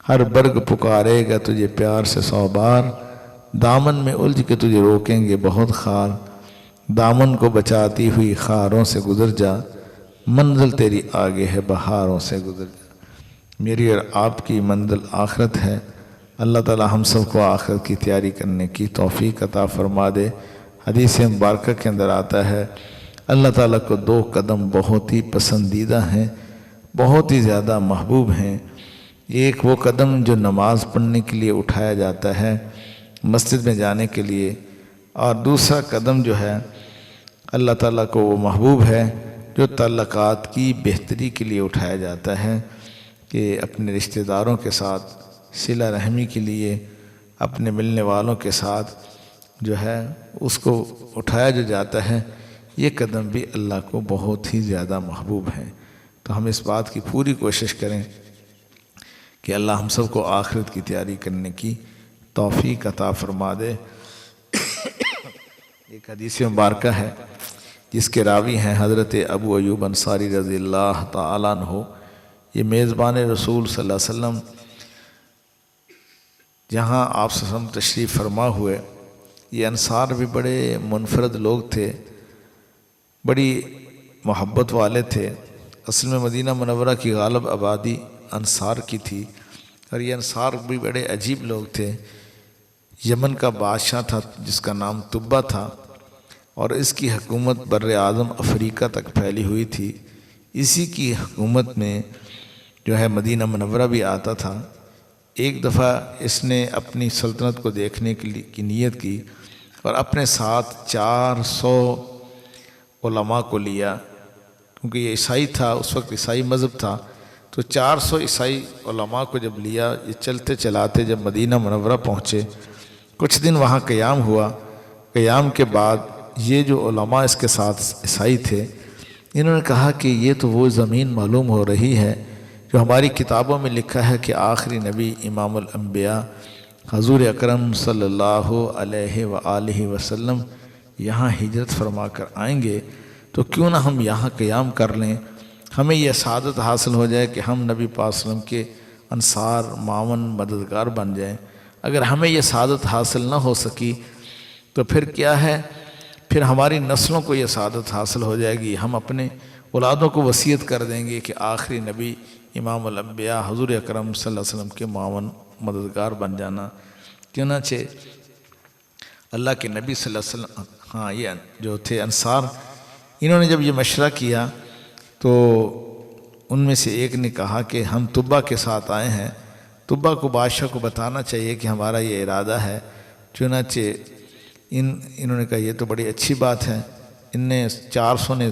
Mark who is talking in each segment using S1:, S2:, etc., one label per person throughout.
S1: ہر برگ پکارے گا تجھے پیار سے 100 بار، دامن میں الجھ کے تجھے روکیں گے بہت خار، دامن کو بچاتی ہوئی خاروں سے گزر جا، منزل تیری آگے ہے بہاروں سے گزر جا۔ میری اور آپ کی منزل آخرت ہے۔ اللہ تعالی ہم سب کو آخرت کی تیاری کرنے کی توفیق عطا فرما دے۔ حدیث مبارکہ کے اندر آتا ہے اللہ تعالیٰ کو 2 قدم بہت ہی پسندیدہ ہیں، بہت ہی زیادہ محبوب ہیں۔ ایک وہ قدم جو نماز پڑھنے کے لیے اٹھایا جاتا ہے مسجد میں جانے کے لیے، اور دوسرا قدم جو ہے اللہ تعالیٰ کو وہ محبوب ہے جو تعلقات کی بہتری کے لیے اٹھایا جاتا ہے، کہ اپنے رشتہ داروں کے ساتھ صلہ رحمی کے لیے اپنے ملنے والوں کے ساتھ جو ہے اس کو اٹھایا جو جاتا ہے۔ یہ قدم بھی اللہ کو بہت ہی زیادہ محبوب ہے۔ تو ہم اس بات کی پوری کوشش کریں کہ اللہ ہم سب کو آخرت کی تیاری کرنے کی توفیق عطا فرما دے۔ ایک حدیث مبارکہ ہے جس کے راوی ہیں حضرت ابو ایوب انصاری رضی اللہ تعالیٰ عنہ۔ یہ میزبان رسول صلی اللہ علیہ وسلم جہاں آپ صلی اللہ علیہ وسلم تشریف فرما ہوئے، یہ انصار بھی بڑے منفرد لوگ تھے، بڑی محبت والے تھے۔ اصل میں مدینہ منورہ کی غالب آبادی انصار کی تھی، اور یہ انصار بھی بڑے عجیب لوگ تھے۔ یمن کا بادشاہ تھا جس کا نام تبہ تھا، اور اس کی حکومت بر اعظم افریقہ تک پھیلی ہوئی تھی۔ اسی کی حکومت میں جو ہے مدینہ منورہ بھی آتا تھا۔ ایک دفعہ اس نے اپنی سلطنت کو دیکھنے کی نیت کی، اور اپنے ساتھ 400 علماء کو لیا، کیونکہ یہ عیسائی تھا، اس وقت عیسائی مذہب تھا۔ تو 400 عیسائی علماء کو جب لیا، یہ چلتے چلاتے جب مدینہ منورہ پہنچے، کچھ دن وہاں قیام ہوا۔ قیام کے بعد یہ جو علماء اس کے ساتھ عیسائی تھے، انہوں نے کہا کہ یہ تو وہ زمین معلوم ہو رہی ہے جو ہماری کتابوں میں لکھا ہے کہ آخری نبی امام الانبیاء حضور اکرم صلی اللہ علیہ وآلہ وسلم یہاں ہجرت فرما کر آئیں گے، تو کیوں نہ ہم یہاں قیام کر لیں، ہمیں یہ سعادت حاصل ہو جائے کہ ہم نبی پاک صلی اللہ علیہ وسلم کے انصار معاون مددگار بن جائیں۔ اگر ہمیں یہ سعادت حاصل نہ ہو سکی تو پھر کیا ہے، پھر ہماری نسلوں کو یہ سعادت حاصل ہو جائے گی، ہم اپنے اولادوں کو وصیت کر دیں گے کہ آخری نبی امام الانبیاء حضور اکرم صلی اللہ علیہ وسلم کے معاون مددگار بن جانا۔ چنانچہ اللہ کے نبی صلی اللہ علیہ وسلم، یہ جو تھے انصار، انہوں نے جب یہ مشورہ کیا تو ان میں سے ایک نے کہا کہ ہم تبہ کے ساتھ آئے ہیں، تبہ کو بادشاہ کو بتانا چاہیے کہ ہمارا یہ ارادہ ہے۔ چنانچہ انہوں نے کہا یہ تو بڑی اچھی بات ہے۔ 400 نے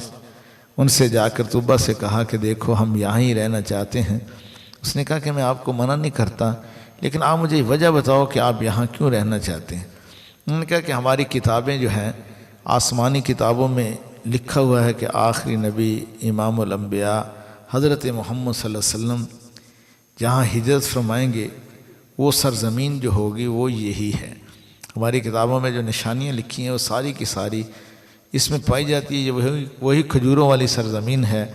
S1: ان سے جا کر تبہ سے کہا کہ دیکھو ہم یہاں ہی رہنا چاہتے ہیں۔ اس نے کہا کہ میں آپ کو منع نہیں کرتا، لیکن آپ مجھے وجہ بتاؤ کہ آپ یہاں کیوں رہنا چاہتے ہیں۔ انہوں نے کہا کہ ہماری کتابیں جو ہیں آسمانی کتابوں میں لکھا ہوا ہے کہ آخری نبی امام الانبیاء حضرت محمد صلی اللہ علیہ وسلم جہاں ہجرت فرمائیں گے وہ سرزمین جو ہوگی وہ یہی ہے۔ ہماری کتابوں میں جو نشانیاں لکھی ہیں وہ ساری کی ساری اس میں پائی جاتی ہے، یہ وہی کھجوروں والی سرزمین ہے۔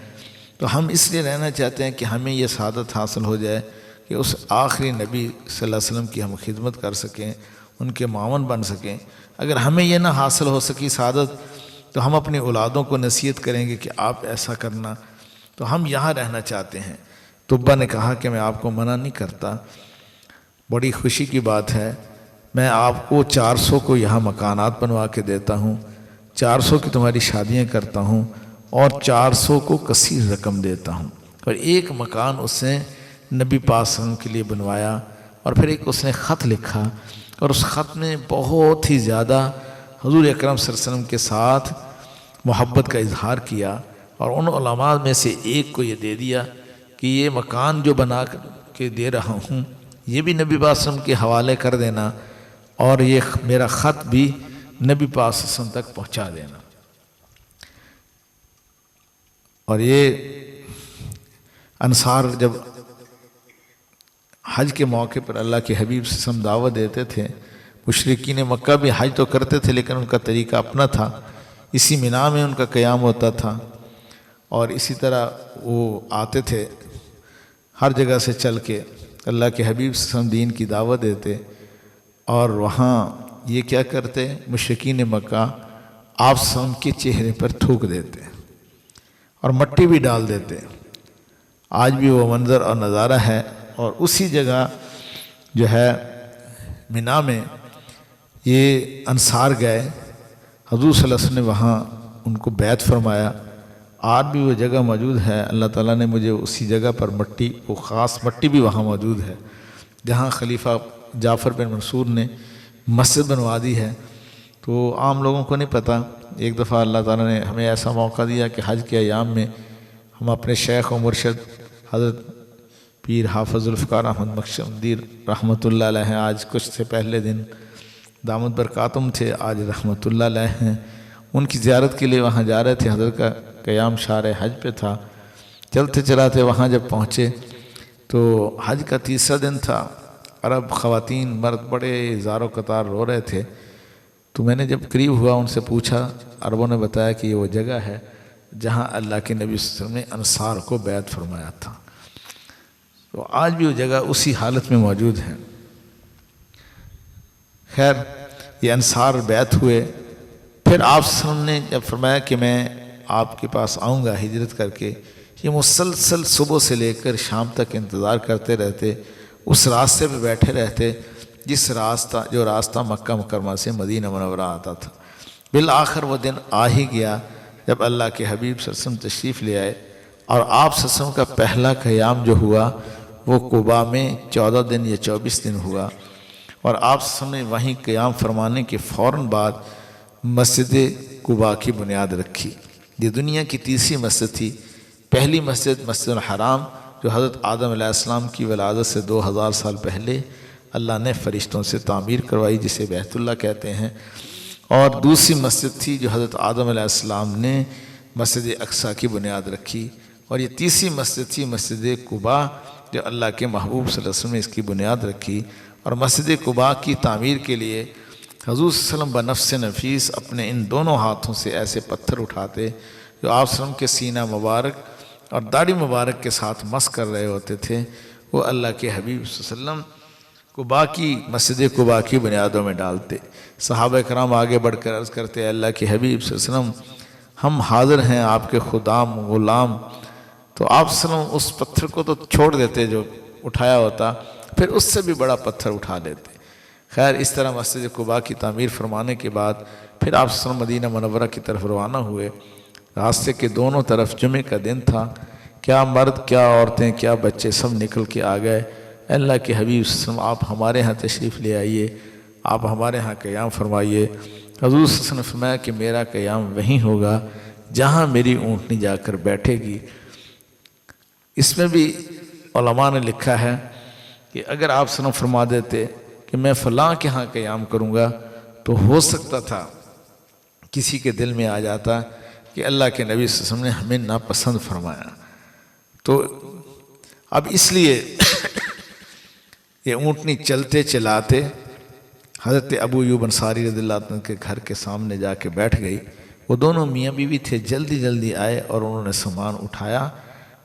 S1: تو ہم اس لیے رہنا چاہتے ہیں کہ ہمیں یہ سعادت حاصل ہو جائے کہ اس آخری نبی صلی اللہ علیہ وسلم کی ہم خدمت کر سکیں، ان کے معاون بن سکیں۔ اگر ہمیں یہ نہ حاصل ہو سکی سعادت تو ہم اپنی اولادوں کو نصیحت کریں گے کہ آپ ایسا کرنا، تو ہم یہاں رہنا چاہتے ہیں۔ تبہ نے کہا کہ میں آپ کو منع نہیں کرتا، بڑی خوشی کی بات ہے، میں آپ کو 400 کو یہاں مکانات بنوا کے دیتا ہوں، 400 کی تمہاری شادیاں کرتا ہوں، اور 400 کو کثیر رقم دیتا ہوں۔ اور ایک مکان اس نے نبی پاک صلی اللہ علیہ وسلم کے لیے بنوایا، اور پھر ایک اس نے خط لکھا، اور اس خط میں بہت ہی زیادہ حضور اکرم صلی اللہ علیہ وسلم کے ساتھ محبت کا اظہار کیا، اور ان علماء میں سے ایک کو یہ دے دیا کہ یہ مکان جو بنا کے دے رہا ہوں یہ بھی نبی پاک صلی اللہ علیہ وسلم کے حوالے کر دینا، اور یہ میرا خط بھی نبی پاک صلی اللہ علیہ وسلم تک پہنچا دینا۔ اور یہ انصار جب حج کے موقع پر اللہ کے حبیب صلی اللہ علیہ وسلم دعوت دیتے تھے، مشرکین مکہ بھی حج تو کرتے تھے لیکن ان کا طریقہ اپنا تھا، اسی مینا میں ان کا قیام ہوتا تھا، اور اسی طرح وہ آتے تھے ہر جگہ سے چل کے اللہ کے حبیب صلی اللہ علیہ وسلم دین کی دعوت دیتے اور وہاں یہ کیا کرتے، مشرکین مکہ آپ صلی اللہ علیہ وسلم کے چہرے پر تھوک دیتے اور مٹی بھی ڈال دیتے۔ آج بھی وہ منظر اور نظارہ ہے، اور اسی جگہ جو ہے مینا میں یہ انصار گئے، حضور صلی اللہ علیہ وسلم نے وہاں ان کو بیعت فرمایا۔ آج بھی وہ جگہ موجود ہے، اللہ تعالیٰ نے مجھے اسی جگہ پر مٹی، وہ خاص مٹی بھی وہاں موجود ہے جہاں خلیفہ جعفر بن منصور نے مسجد بنوا دی ہے۔ تو عام لوگوں کو نہیں پتہ۔ ایک دفعہ اللہ تعالیٰ نے ہمیں ایسا موقع دیا کہ حج کے ایام میں ہم اپنے شیخ و مرشد حضرت پیر حافظ ذوالفقار احمد بخشبندی رحمۃ اللہ علیہ، آج کچھ سے پہلے دن دامت برکاتم تھے، آج رحمۃ اللہ علیہ ہیں، ان کی زیارت کے لیے وہاں جا رہے تھے۔ حضرت کا قیام شہر حج پہ تھا، چلتے چلاتے وہاں جب پہنچے تو حج کا تیسرا دن تھا۔ عرب خواتین مرد بڑے زار و قطار رو رہے تھے، تو میں نے جب قریب ہوا ان سے پوچھا، عربوں نے بتایا کہ یہ وہ جگہ ہے جہاں اللہ کے نبی صلی اللہ علیہ وسلم نے انصار کو بیعت فرمایا تھا۔ تو آج بھی وہ جگہ اسی حالت میں موجود ہے۔ خیر، یہ انصار بیعت ہوئے، پھر آپ صلی اللہ علیہ وسلم نے جب فرمایا کہ میں آپ کے پاس آؤں گا ہجرت کر کے، یہ مسلسل صبح سے لے کر شام تک انتظار کرتے رہتے، اس راستے پہ بیٹھے رہتے جو راستہ مکہ مکرمہ سے مدینہ منورہ آتا تھا۔ بالآخر وہ دن آ ہی گیا جب اللہ کے حبیب صلی اللہ علیہ وسلم تشریف لے آئے، اور آپ صلی اللہ علیہ وسلم کا پہلا قیام جو ہوا وہ قباء میں 14 دن یا 24 دن ہوا، اور آپ صلی اللہ علیہ وسلم نے وہیں قیام فرمانے کے فوراً بعد مسجد قباء کی بنیاد رکھی۔ یہ دنیا کی تیسری مسجد تھی۔ پہلی مسجد مسجد الحرام جو حضرت آدم علیہ السلام کی ولادت سے 2000 سال پہلے اللہ نے فرشتوں سے تعمیر کروائی، جسے بیت اللہ کہتے ہیں، اور دوسری مسجد تھی جو حضرت آدم علیہ السلام نے مسجد اقصیٰ کی بنیاد رکھی، اور یہ تیسری مسجد تھی مسجد قباء جو اللہ کے محبوب صلی اللہ علیہ وسلم نے اس کی بنیاد رکھی۔ اور مسجد قباء کی تعمیر کے لیے حضور صلی اللہ علیہ وسلم بنفس نفیس اپنے ان دونوں ہاتھوں سے ایسے پتھر اٹھاتے جو آپ صلی اللہ علیہ وسلم کے سینہ مبارک اور داڑھی مبارک کے ساتھ مس کر رہے ہوتے تھے، وہ اللہ کے حبیب صلی اللہ علیہ وسلم مسجد قباء کی بنیادوں میں ڈالتے۔ صحابہ کرام آگے بڑھ کر عرض کرتے، اللہ کے حبیب صلی اللہ علیہ وسلم ہم حاضر ہیں آپ کے خدام غلام۔ تو آپ صلی اللہ علیہ وسلم اس پتھر کو تو چھوڑ دیتے جو اٹھایا ہوتا، پھر اس سے بھی بڑا پتھر اٹھا لیتے۔ خیر، اس طرح مسجد قباء کی تعمیر فرمانے کے بعد پھر آپ صلی اللہ علیہ وسلم مدینہ منورہ کی طرف روانہ ہوئے۔ راستے کے دونوں طرف جمعے کا دن تھا، کیا مرد کیا عورتیں کیا بچے سب نکل کے آ گئے۔ اللہ کے حبیب صلی اللہ علیہ وسلم آپ ہمارے ہاں تشریف لے آئیے، آپ ہمارے ہاں قیام فرمائیے۔ حضور صلی اللہ علیہ وسلم نے فرمایا کہ میرا قیام وہیں ہوگا جہاں میری اونٹنی جا کر بیٹھے گی۔ اس میں بھی علماء نے لکھا ہے کہ اگر آپ صلی اللہ علیہ وسلم فرما دیتے کہ میں فلاں کے ہاں قیام کروں گا، تو ہو سکتا تھا کسی کے دل میں آ جاتا کہ اللہ کے نبی صلی اللہ علیہ وسلم نے ہمیں ناپسند فرمایا۔ تو اب اس لیے یہ اونٹنی چلتے چلاتے حضرت ابو ایوب انصاری رضی اللہ عنہ کے گھر کے سامنے جا کے بیٹھ گئی۔ وہ دونوں میاں بیوی تھے، جلدی جلدی آئے اور انہوں نے سامان اٹھایا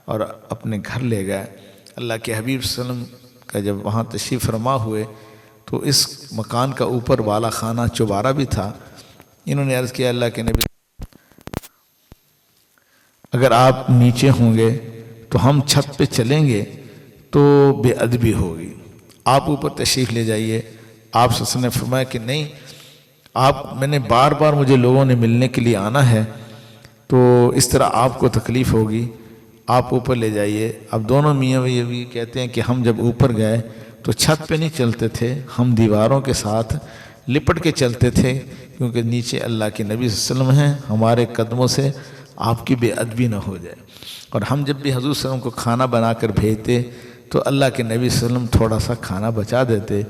S1: اور اپنے گھر لے گئے۔ اللہ کے حبیب صلی اللہ علیہ وسلم کا جب وہاں تشریف فرما ہوئے تو اس مکان کا اوپر والا خانہ چوبارہ بھی تھا۔ انہوں نے عرض کیا، اللہ کے نبی اگر آپ نیچے ہوں گے تو ہم چھت پہ چلیں گے تو بے ادبی ہوگی، آپ اوپر تشریف لے جائیے۔ آپ صلی اللہ علیہ وسلم نے فرمایا کہ نہیں، میں نے بار بار مجھے لوگوں نے ملنے کے لیے آنا ہے، تو اس طرح آپ کو تکلیف ہوگی، آپ اوپر لے جائیے۔ اب دونوں میاں بیوی کہتے ہیں کہ ہم جب اوپر گئے تو چھت پہ نہیں چلتے تھے، ہم دیواروں کے ساتھ لپٹ کے چلتے تھے، کیونکہ نیچے اللہ کے نبی صلی اللہ علیہ وسلم ہیں، ہمارے قدموں سے آپ کی بے ادبی نہ ہو جائے۔ اور ہم جب بھی حضور صلی اللہ علیہ وسلم کو کھانا بنا کر بھیجتے تو اللہ کے نبی صلی اللہ علیہ وسلم تھوڑا سا کھانا بچا دیتے،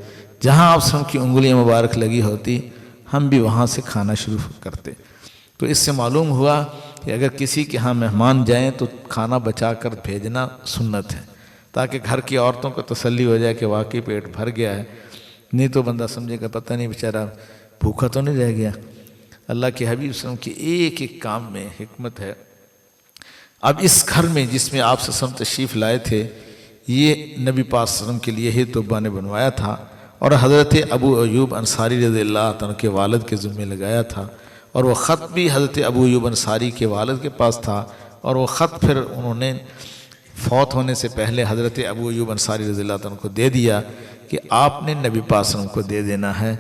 S1: جہاں آپ صلی اللہ علیہ وسلم کی انگلیاں مبارک لگی ہوتی ہم بھی وہاں سے کھانا شروع کرتے۔ تو اس سے معلوم ہوا کہ اگر کسی کے ہاں مہمان جائیں تو کھانا بچا کر بھیجنا سنت ہے، تاکہ گھر کی عورتوں کو تسلی ہو جائے کہ واقعی پیٹ بھر گیا ہے، نہیں تو بندہ سمجھے گا پتہ نہیں بیچارہ بھوکا تو نہیں رہ گیا۔ اللہ کے حبیب صلی اللہ علیہ وسلم کے ایک ایک کام میں حکمت ہے۔ اب اس گھر میں جس میں آپ صلی اللہ علیہ وسلم تشریف لائے تھے، یہ نبی پاک صلی اللہ علیہ وسلم کے لیے ہی تحفہ نے بنوایا تھا، اور حضرت ابو ایوب انصاری رضی اللہ عنہ کے والد کے ذمہ لگایا تھا، اور وہ خط بھی حضرت ابو ایوب انصاری کے والد کے پاس تھا، اور وہ خط پھر انہوں نے فوت ہونے سے پہلے حضرت ابو ایوب انصاری رضی اللہ عنہ کو دے دیا کہ آپ نے نبی پاک صلی اللہ علیہ وسلم کو دے دینا ہے۔